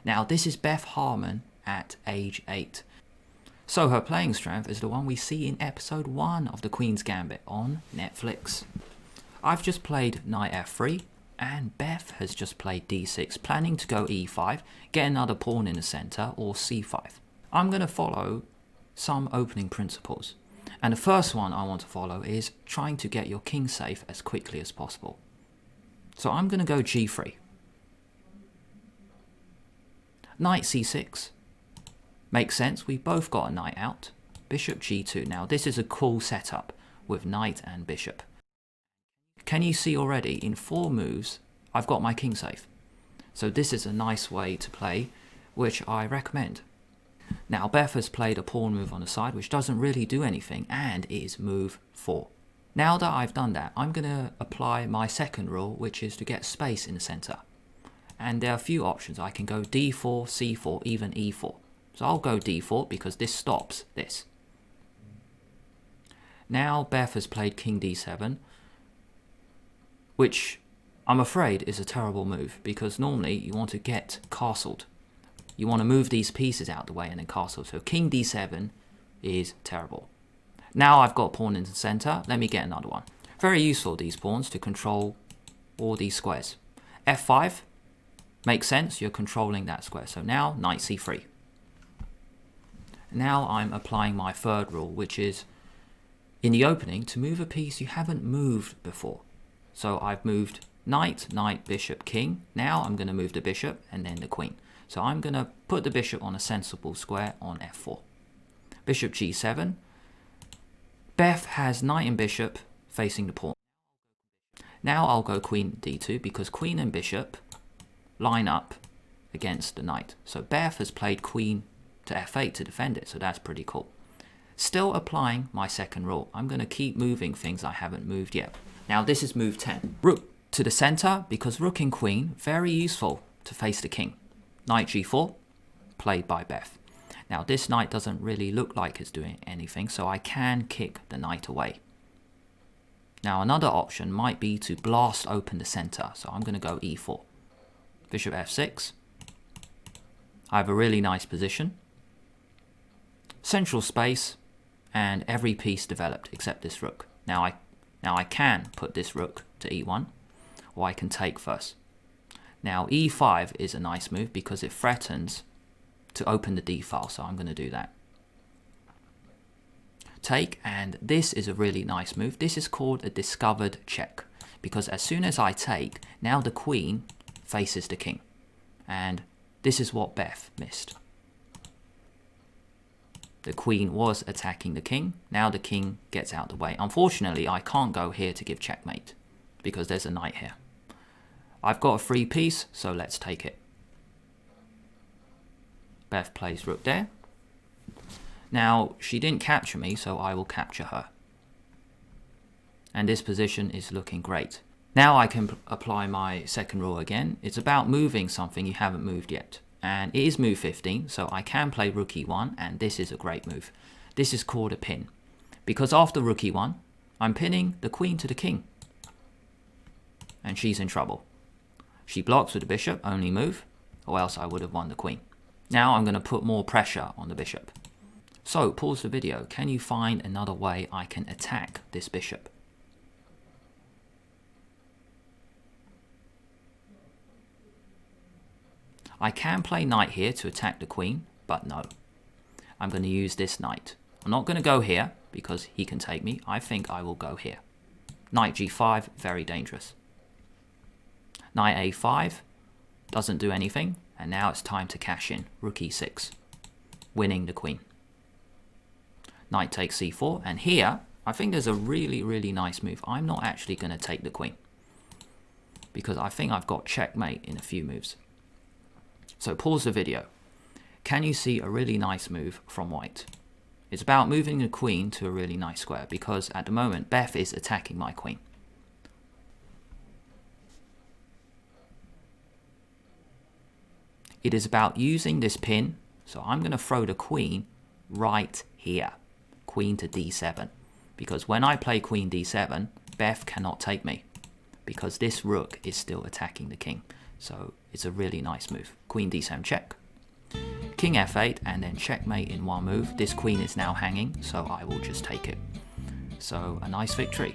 Now this is Beth Harmon at age 8. So her playing strength is the one we see in episode 1 of the Queen's Gambit on Netflix. I've just played knight f3 and Beth has just played d6, planning to go e5, get another pawn in the center, or c5. I'm going to follow some opening principles. And the first one I want to follow is trying to get your king safe as quickly as possible. So I'm going to go g3. Knight c6. Makes sense, we both got a knight out. Bishop g2. Now this is a cool setup with knight and bishop. Can you see already in 4 moves I've got my king safe? So this is a nice way to play, which I recommend. Now Beth has played a pawn move on the side which doesn't really do anything and is move 4. Now that I've done that, I'm going to apply my second rule, which is to get space in the center. And there are a few options. I can go d4, c4, even e4. So I'll go d4 because this stops this. Now Beth has played king d7, which I'm afraid is a terrible move because normally you want to get castled. You want to move these pieces out the way and then castle. So king d7 is terrible. Now I've got a pawn in the center. Let me get another one. Very useful, these pawns, to control all these squares. f5 makes sense. You're controlling that square. So now knight c3. Now I'm applying my third rule, which is in the opening to move a piece you haven't moved before. So I've moved knight, knight, bishop, king. Now I'm going to move the bishop and then the queen. So I'm going to put the bishop on a sensible square on f4. Bishop g7. Beth has knight and bishop facing the pawn. Now I'll go queen d2 because queen and bishop line up against the knight. So Beth has played queen to f8 to defend it, so that's pretty cool. Still applying my second rule. I'm going to keep moving things I haven't moved yet. Now this is move 10. Rook to the center because rook and queen, very useful to face the king. Knight g4, played by Beth. Now this knight doesn't really look like it's doing anything, so I can kick the knight away. Now another option might be to blast open the center, so I'm going to go e4. Bishop f6. I have a really nice position. Central space, and every piece developed except this rook. Now I can put this rook to e1, or I can take first. Now e5 is a nice move because it threatens to open the d file, so I'm going to do that. Take, and this is a really nice move. This is called a discovered check, because as soon as I take, now the queen faces the king. And this is what Beth missed. The queen was attacking the king. Now the king gets out the way. Unfortunately, I can't go here to give checkmate because there's a knight here. I've got a free piece, so let's take it. Beth plays rook there. Now, she didn't capture me, so I will capture her. And this position is looking great. Now I can apply my second rule again. It's about moving something you haven't moved yet. And it is move 15, so I can play rook e1, and this is a great move. This is called a pin. Because after rook e1, I'm pinning the queen to the king. And she's in trouble. She blocks with the bishop, only move, or else I would have won the queen. Now I'm going to put more pressure on the bishop. So, pause the video. Can you find another way I can attack this bishop? I can play knight here to attack the queen, but no. I'm going to use this knight. I'm not going to go here because he can take me. I think I will go here. Knight g5, very dangerous. Knight a5 doesn't do anything, and now it's time to cash in. Rook e6, winning the queen. Knight takes c4, and here I think there's a really nice move. I'm not actually going to take the queen because I think I've got checkmate in a few moves. So pause the video. Can you see a really nice move from white? It's about moving the queen to a really nice square because at the moment Beth is attacking my queen. It is about using this pin, so I'm going to throw the queen right here. Queen to d7. Because when I play queen d7, Beth cannot take me because this rook is still attacking the king. So it's a really nice move. queen d7 check, king f8, and then checkmate in one move. This queen is now hanging, so I will just take it. So a nice victory.